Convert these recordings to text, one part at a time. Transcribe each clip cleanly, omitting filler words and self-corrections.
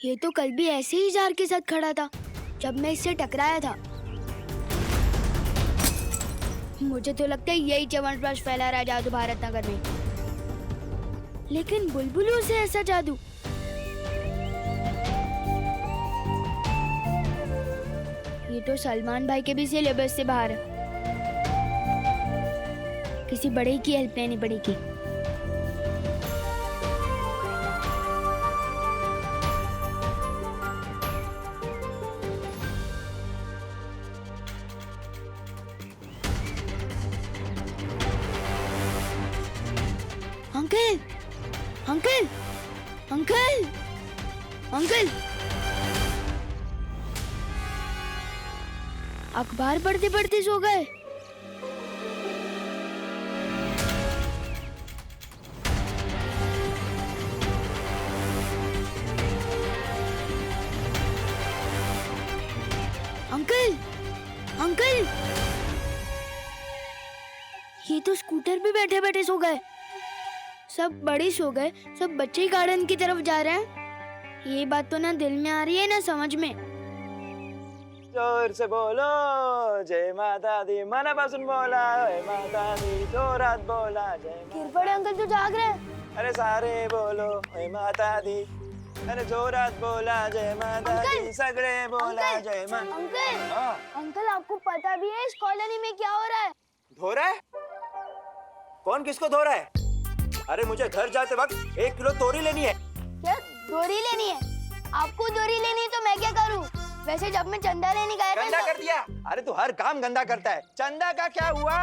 ये तो कल भी ऐसे ही जार के साथ खड़ा था जब मैं इससे टकराया था। मुझे तो लगता है यही च्यवनप्राश फैला रहा है जादू भारत नगर में। लेकिन बुलबुलों से ऐसा जादू, ये तो सलमान भाई के भी सिलेबस से बाहर है। किसी बड़े की हेल्प लेनी पड़ेगी। अंकल, अंकल, अंकल, अंकल, अखबार पढ़ते पढ़ते सो गए। अंकल, अंकल, ये तो स्कूटर पे बैठे बैठे सो गए। सब बड़े सो गए, सब बच्चे ही गार्डन की तरफ जा रहे हैं। ये बात तो ना दिल में आ रही है ना समझ में। जोर से बोलो जय माता दी, मनापासून बोला जय माता दी, जोरात बोला जय माता। किरपड़े अंकल तो जाग रहे हैं। अरे सारे बोलो जय माता दी, अरे जोरात बोला जय माता दी, सगळे बोला जय माता। अंकल, हाँ। अंकल आपको पता भी है इस कॉलोनी में क्या हो रहा है? धो रहा है? कौन किसको धो रहा है? अरे मुझे घर जाते वक्त 1 किलो तोरी लेनी है। क्या डोरी लेनी है? आपको डोरी लेनी है तो मैं क्या करूं? वैसे जब मैं चंदा लेने गया था गंदा कर दिया। अरे तू हर काम गंदा करता है। चंदा का क्या हुआ?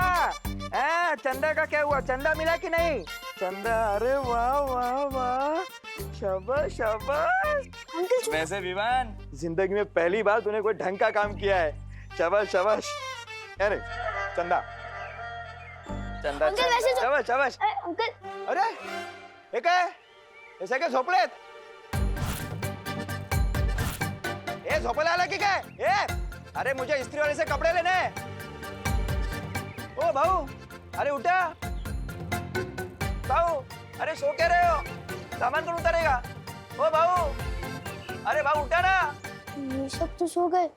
चंदा का क्या हुआ? चंदा मिला कि नहीं? चंदा, अरे वाह वाह वाह, शाबाश शाबाश। अंकल वैसे विवान, जिंदगी में पहली बार तूने कोई ढंग का काम किया है। शाबाश शाबाश। अरे चंदा, चंदा, अंकल वैसे तो शाबाश शाबाश। अंकल, अरे हे काय? हे सगळे झोपलेत? ए झोपायला आला की काय? अरे मुझे इस्त्री वाले से कपड़े लेने हैं। ओ भाऊ, अरे उठा। भाऊ, अरे सो क्या रहे हो? सामान कौन उतारेगा? ओ भाऊ, अरे भाऊ उठा ना। ये सब तो सो गए।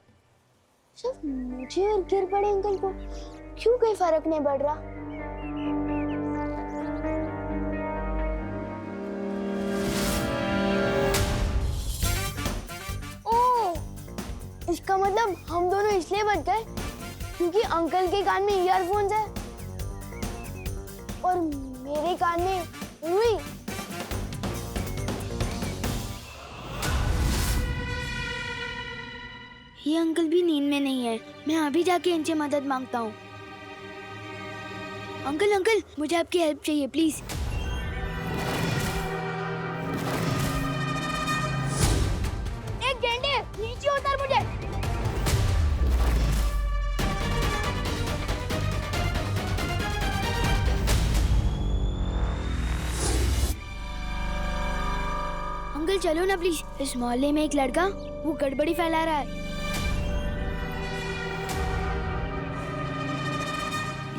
सिर्फ मुझे और किरपड़े अंकल को क्यों कोई फर्क नहीं पड़ रहा? इसका मतलब हम दोनों इसलिए बच गए क्योंकि अंकल के कान में ईयरफोन्स है और मेरे कान में रुई। ये अंकल भी नींद में नहीं है। मैं अभी जाके इनसे मदद मांगता हूँ। अंकल, अंकल, मुझे आपकी हेल्प चाहिए प्लीज। एक गेंडे नीचे उतार मुझे। अंकल चलो ना प्लीज। इस मोहल्ले में एक लड़का वो गड़बड़ी फैला रहा है।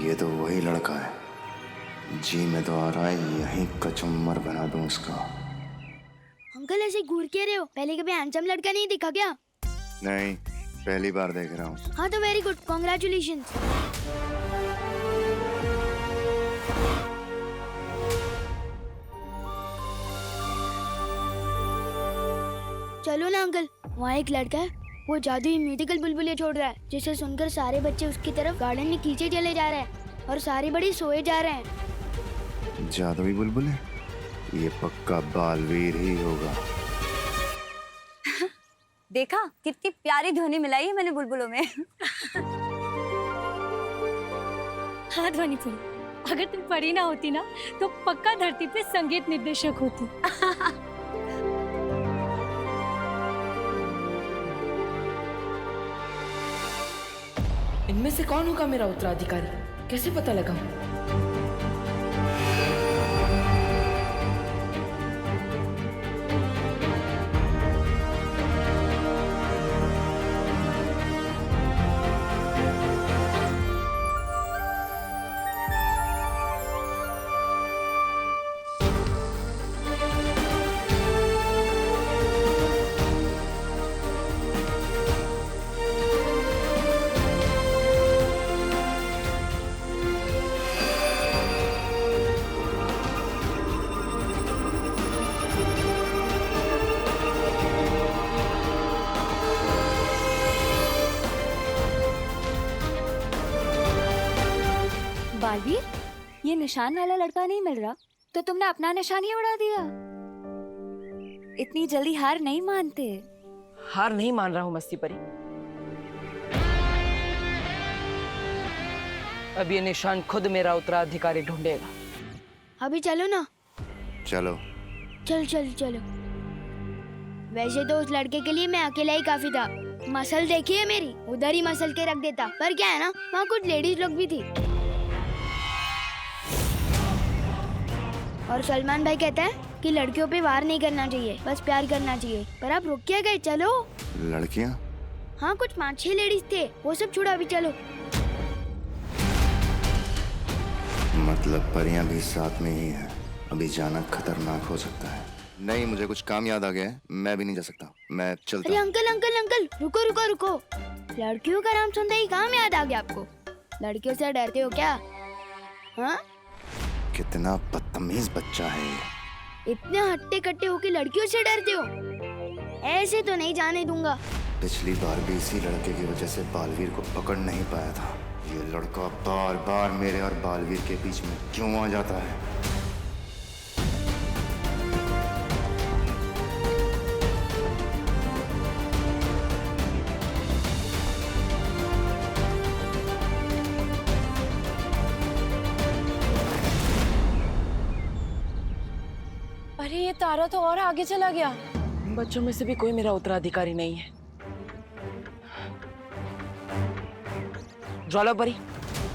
ये तो वही लड़का है। जी में तो आ रहा है यहीं कचुम्बर बना दूं उसका। अंकल ऐसे घूर के रहे हो? पहले कभी हैंडसम लड़का नहीं दिखा क्या? नहीं, पहली बार देख रहा हूँ। हाँ तो वेरी गुड, कॉन्ग्रेचुलेशंस। चलो ना अंकल, वहाँ एक लड़का है, वो जादुई म्यूजिकल बुलबुले छोड़ रहा है जिसे सुनकर सारे बच्चे उसकी तरफ गार्डन में खींचे चले जा रहे हैं और सारे बड़े सोए जा रहे हैं। जादुई बुलबुल है? ये पक्का बालवीर ही होगा। देखा कितनी प्यारी ध्वनि मिलाई है मैंने बुलबुलों में। हाँ ध्वनि फुल, अगर तुम पढ़ी ना होती ना तो पक्का धरती पे संगीत निर्देशक होती। इनमें से कौन होगा मेरा उत्तराधिकारी? कैसे पता लगा? ये निशान वाला लड़का नहीं मिल रहा तो तुमने अपना निशान ही उड़ा दिया। इतनी जल्दी हार नहीं मानते। हार नहीं मान रहा हूँ मस्ती परी। अब ये निशान खुद मेरा उत्तराधिकारी ढूंढेगा। अभी चलो ना। चलो। चल चल चलो। वैसे तो उस लड़के के लिए मैं अकेला ही काफी था। मसल देखी है मेरी, उधर ही मसल के रख देता। पर क्या है ना, वहाँ कुछ लेडीज लोग भी थी। और सलमान भाई कहता है कि लड़कियों पे वार नहीं करना चाहिए, बस प्यार करना चाहिए। पर आप रुक क्या गए? चलो। लड़कियां? हाँ, कुछ 5-6 लेडीज थे, वो सब छोड़ो, अभी चलो। मतलब परियां भी साथ में ही है। अभी जाना खतरनाक हो सकता है। नहीं, मुझे कुछ काम याद आ गया है, मैं भी नहीं जा सकता, मैं चलता अरे हूँ। अंकल अंकल अंकल, रुको रुको रुको। लड़कियों का नाम सुनते ही काम याद आ गया आपको? लड़कियों से डरते हो क्या? हाँ, कितना बदतमीज बच्चा है ये। इतने हट्टे कट्टे हो कि लड़कियों से डरते हो? ऐसे तो नहीं जाने दूंगा। पिछली बार भी इसी लड़के की वजह से बालवीर को पकड़ नहीं पाया था। ये लड़का बार बार मेरे और बालवीर के बीच में क्यों आ जाता है? अरे ये तारा तो और आगे चला गया। इन बच्चों में से भी कोई मेरा उत्तराधिकारी नहीं है। ज्वाला परी,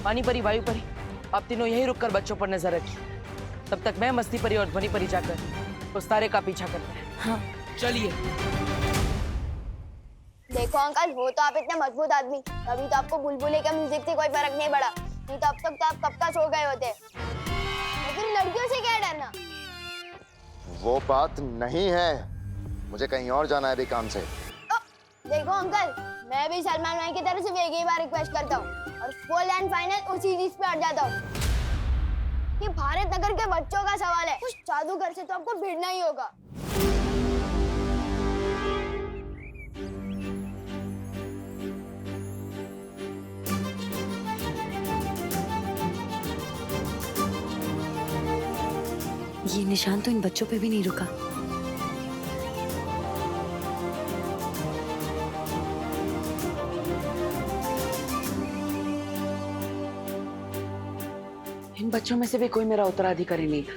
पानी परी, वायु परी, आप तीनों यहीं रुककर बच्चों पर नजर रखिए। तब तक मैं मस्ती परी और ध्वनि परी जाकर उस तारे का पीछा करते हैं। हाँ। चलिए। देखो अंकल, हो तो आप इतने मजबूत आदमी, तभी तो आपको बुलबुले के म्यूजिक से कोई फर्क नहीं पड़ा। नहीं तो अब तक तो आप कब का सो गए होते। तो फिर लड़कियों से क्या डरना? वो बात नहीं है, मुझे कहीं और जाना है अभी काम से। देखो अंकल, मैं भी सलमान भाई की तरफ से एक ही बार रिक्वेस्ट करता हूँ और फुल एंड फाइनल उसी चीज पे अड़ जाता हूँ कि भारत नगर के बच्चों का सवाल है। उस जादूगर से तो आपको भिड़ना ही होगा। ये निशान तो इन बच्चों पे भी नहीं रुका। इन बच्चों में से भी कोई मेरा उत्तराधिकारी नहीं था।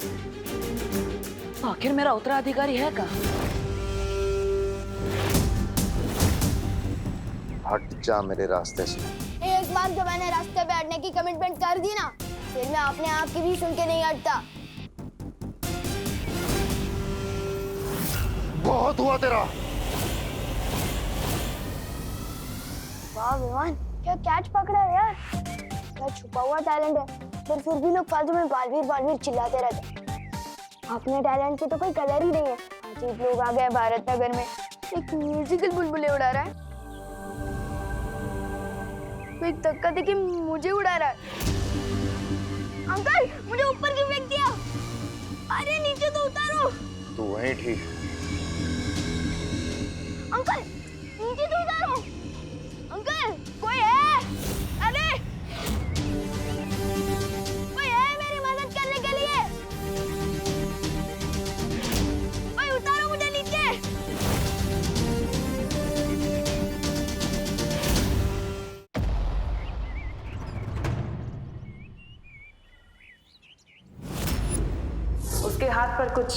तो आखिर मेरा उत्तराधिकारी है कहाँ? हट जा मेरे रास्ते से। एक बार जब मैंने रास्ते पे हटने की कमिटमेंट कर दी ना, फिर मैं अपने आप की भी सुन के नहीं हटता। बहुत हुआ तेरा। वाह विमान, क्या कैच पकड़ा है यार। क्या छुपा हुआ टैलेंट है, पर फिर भी लोग फालतू में बालवीर बालवीर चिल्लाते रहते। अपने टैलेंट की तो कोई कदर ही नहीं है। अजीब लोग आ गए भारत नगर में, एक म्यूजिकल बुलबुले उड़ा रहा है, कोई धक्का देके मुझे उड़ा रहा है। अंकल, मुझे ऊपर क्यों फेंक दिया? अरे नीचे तो उतारो। तू वहीं ठीक। अंकल, नीचे तो उतारो। अंकल, कोई है? अरे कोई है मेरी मदद करने के लिए? कोई उतारो मुझे नीचे। उसके हाथ पर कुछ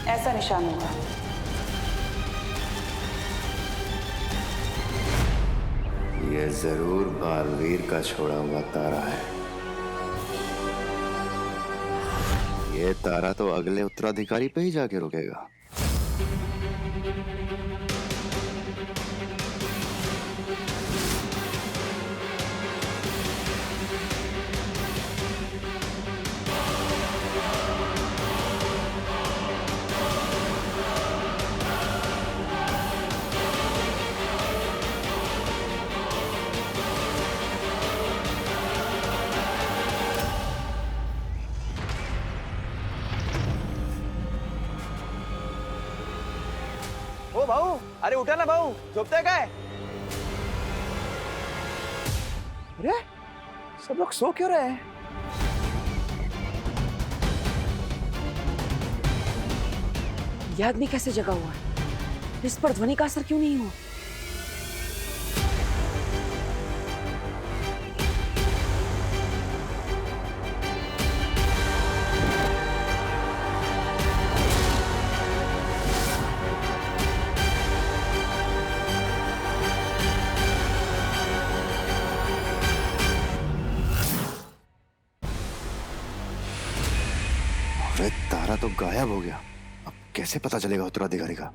ऐसा निशान होगा। ये जरूर बालवीर का छोड़ा हुआ तारा है। ये तारा तो अगले उत्तराधिकारी पे ही जाके रुकेगा। ओ भाऊ, अरे उठा ना भाऊ, झोपताय काय? अरे सब लोग सो क्यों रहे हैं? ये आदमी कैसे जगा हुआ है? इस पर ध्वनि का असर क्यों नहीं हुआ? अरे तारा तो गायब हो गया। अब कैसे पता चलेगा उत्तराधिकारी का?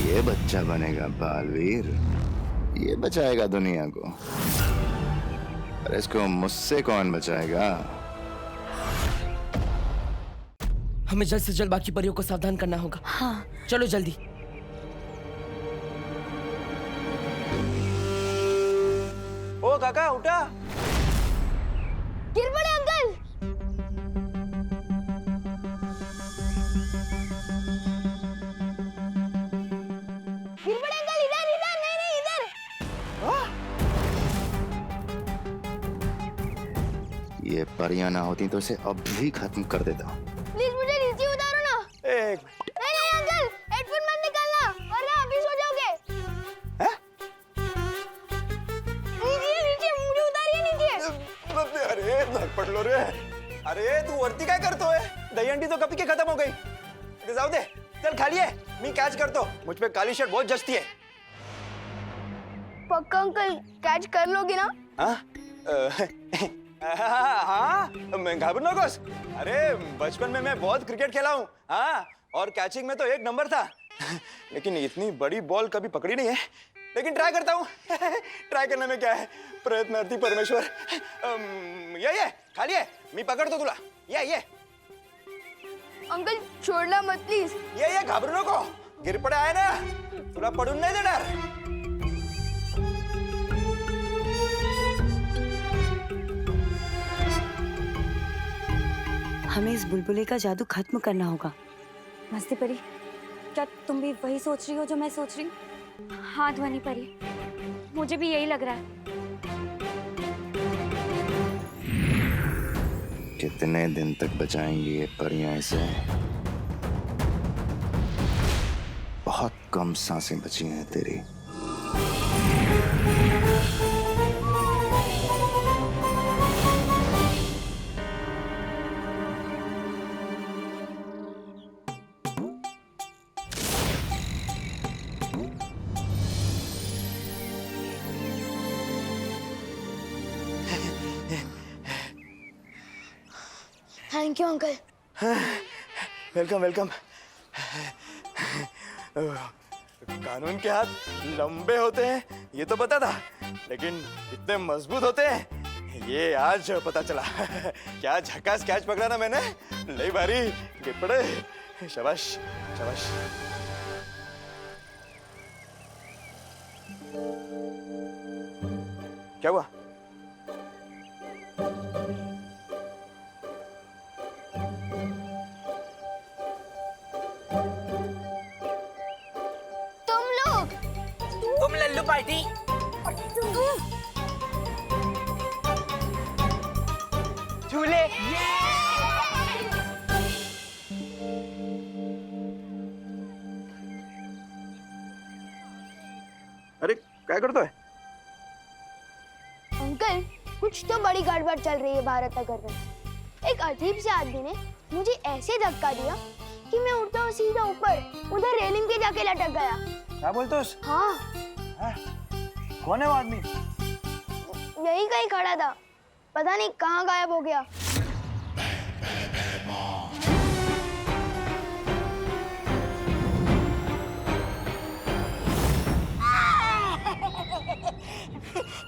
ये बच्चा बनेगा बालवीर, ये बचाएगा दुनिया को। अरे इसको मुझसे कौन बचाएगा? हमें जल्द से जल्द बाकी परियों को सावधान करना होगा। हाँ। चलो जल्दी। ओ काका उठा। गिर पड़े अंकल। गिर पड़े अंकल, इधर इधर, नहीं नहीं इधर। ये परियां ना होती तो इसे अब भी खत्म कर देता। प्लीज मुझे नीचे उतारो ना। एक नहीं नहीं अंकल, हेडफोन मत निकालना वरना अभी सो जाओगे। हैं? नीचे नीचे, मुझे उतारिए नीचे। अरे धक पड़ लो रे। अरे तू वरती काय करतोय? दहीहंडी तो कभी के खत्म हो गई। इथे जाऊ दे, चल खाली आहे, मी कॅच करतो। मुझ पे काली शर्ट बहुत जचती है। पक्का अंकल कैच कर लोगे ना? हाँ हाँ, मैं घाबर नकोस। अरे बचपन में मैं बहुत क्रिकेट खेला हूँ। हाँ, और कैचिंग में तो एक नंबर था। लेकिन इतनी बड़ी बॉल कभी पकड़ी नहीं है। लेकिन ट्राई करता हूँ। ट्राई करने में क्या है, प्रयत्नार्थी परमेश्वर। ये खाली है, मी पकड़तो तुला। ये अंकल छोड़ना मत प्लीज। ये घाबरू नको, गिर पडे आहे ना, तुला पडून नाही देणार। हमें इस बुलबुले का जादू खत्म करना होगा। मस्ती परी, क्या तुम भी वही सोच रही हो जो मैं सोच रही हूँ? हाँ ध्वनि परी, मुझे भी यही लग रहा है। कितने दिन तक बचाएंगी ये परियां इसे? बहुत कम सांसें बची हैं तेरी। Thank you uncle. Welcome welcome. कानून के हाथ लंबे होते हैं ये तो पता था, लेकिन इतने मजबूत होते हैं ये आज पता चला। क्या झकास कैच पकड़ा ना मैंने, लई भारी। गिर पड़े, शाबाश शाबाश। क्या हुआ? तुम लल्लू पार्टी। झूले। अरे क्या करता है? अंकल कुछ तो बड़ी गड़बड़ चल रही है भारत नगर में। एक अजीब से आदमी ने मुझे ऐसे धक्का दिया कि मैं उड़ता हुआ सीधा ऊपर उधर रेलिंग के जाके लटक गया। क्या बोलते हो? हाँ, कौन है वो आदमी? यही कहीं खड़ा था, पता नहीं कहाँ गायब हो गया।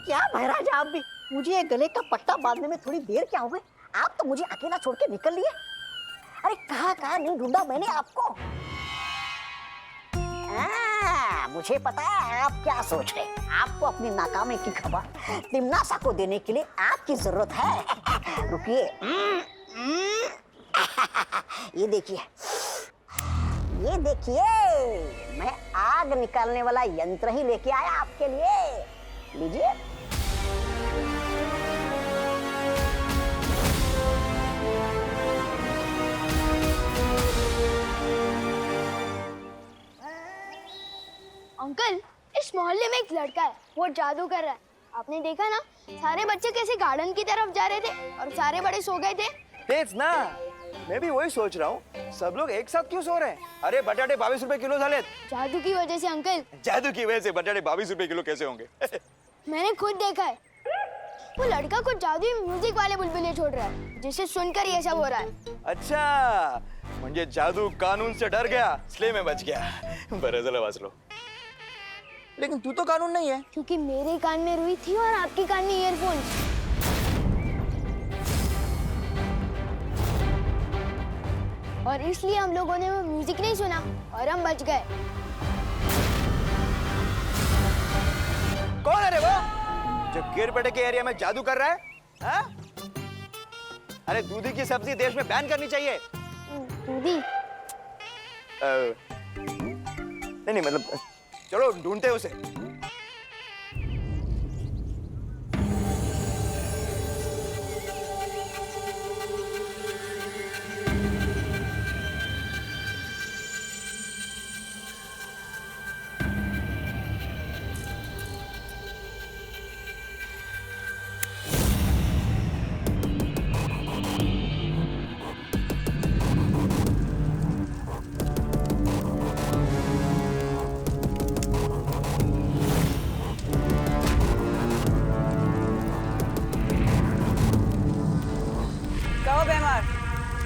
क्या महाराज आप भी, मुझे ये गले का पट्टा बांधने में थोड़ी देर क्या हो गई? आप तो मुझे अकेला छोड़ के निकल लिए। अरे कहाँ नहीं ढूंढा मैंने आपको। मुझे पता है आप क्या सोच रहे हैं। आपको अपनी नाकामी की खबर तिमनासा को देने के लिए आपकी जरूरत है। रुकिए, ये देखिए, ये देखिए, मैं आग निकालने वाला यंत्र ही लेके आया आपके लिए। लीजिए। अंकल, इस मोहल्ले में एक लड़का है, वो जादू कर रहा है। आपने देखा ना, सारे बच्चे कैसे गार्डन की तरफ जा रहे थे और सारे बड़े सो गए थे। तेज ना, मैं भी वही सोच रहा हूँ, सब लोग एक साथ क्यों सो रहे हैं? अरे बटाटे 22 रुपए किलो झाले। जादू की वजह से अंकल। जादू की वजह से बटाटे 22 रुपए किलो कैसे होंगे? मैंने खुद देखा है, वो लड़का कुछ जादुई म्यूजिक वाले बुलबुले छोड़ रहा है, जिसे सुनकर ये सब हो रहा है। अच्छा, म्हणजे जादू कानून से डर गया, इसलिए मैं बच गया। बरं झालं वाचलो। लेकिन तू तो कानून नहीं है। क्योंकि मेरे कान में रुई थी और आपके कान में ईयरफोन्स। और इसलिए हम लोगों ने वो म्यूजिक नहीं सुना और हम बच गए। कौन है रे वो जो गिरपेटे के एरिया में जादू कर रहा है? हा? अरे दूधी की सब्जी देश में बैन करनी चाहिए। दूधी? नहीं मतलब चलो ढूंढते हैं उसे।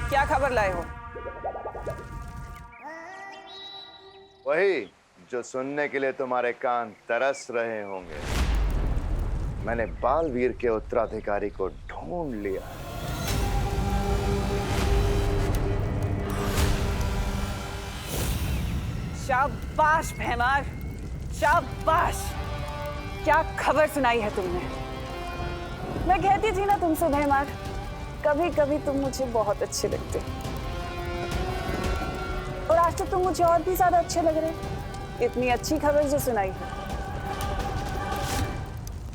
क्या खबर लाए हो? वही जो सुनने के लिए तुम्हारे कान तरस रहे होंगे। मैंने बालवीर के उत्तराधिकारी को ढूंढ लिया। शाबाश भैमार, शाबाश। क्या खबर सुनाई है तुमने? मैं कहती थी ना तुमसे भैमार, कभी कभी तुम मुझे बहुत अच्छे लगते और आज तो तुम मुझे और भी ज्यादा अच्छे लग रहे। इतनी अच्छी खबर जो सुनाई है।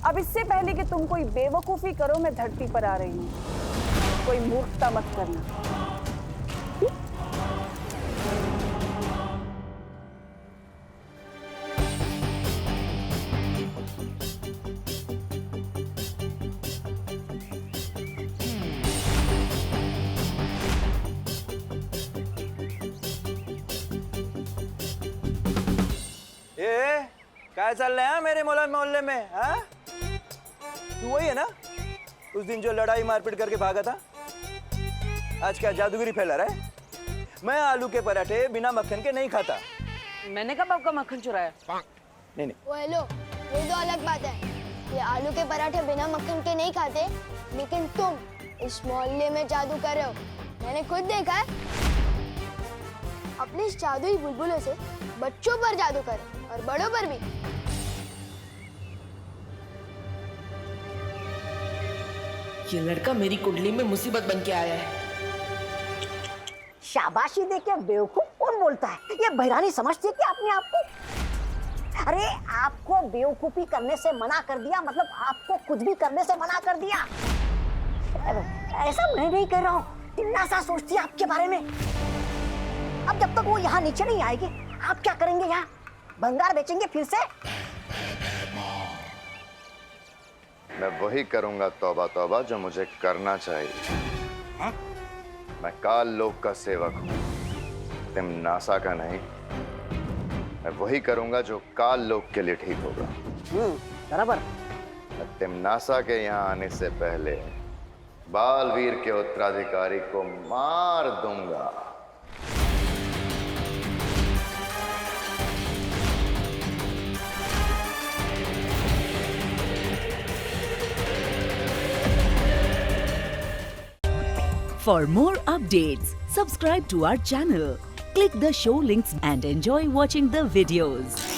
अब इससे पहले कि तुम कोई बेवकूफी करो, मैं धरती पर आ रही हूँ। कोई मूर्खता मत करना। क्या चल रहा है मेरे मोहल्ले में? हाँ? तू वही है ना उस दिन जो लड़ाई मारपीट करके भागा था? आज क्या जादूगरी फैला रहा है? मैं आलू के पराठे बिना मक्खन के नहीं खाता। मैंने कब आपका मक्खन चुराया? नहीं। वो हेलो, ये तो अलग बात है। ये आलू के पराठे बिना मक्खन के नहीं खाते, लेकिन तुम इस मोहल्ले में जादू कर रहे हो। मैंने खुद देखा है। अपने इस जादुई बुलबुलों से बच्चों पर जादू कर और बड़ों पर भी। ये लड़का मेरी कुंडली में मुसीबत बन के आया है। शाबाशी देके बेवकूफ कौन बोलता है? ये बहरानी समझती है कि अपने आप को। अरे आपको बेवकूफी करने से मना कर दिया, मतलब आपको कुछ भी करने से मना कर दिया। ऐसा मैं नहीं कह रहा हूँ, तिमनासा सोचती है आपके बारे में। अब जब तक वो यहाँ नीचे नहीं आएगी, आप क्या करेंगे? यहाँ भंगार बेचेंगे फिर से? मैं वही करूंगा तौबा तौबा जो मुझे करना चाहिए। मैं काल लोक का सेवक हूं, तिमनासा का नहीं। मैं वही करूंगा जो काल लोक के लिए ठीक होगा। बराबर। मैं तिमनासा के यहाँ आने से पहले बालवीर के उत्तराधिकारी को मार दूंगा। For more updates, subscribe to our channel, click the show links and enjoy watching the videos.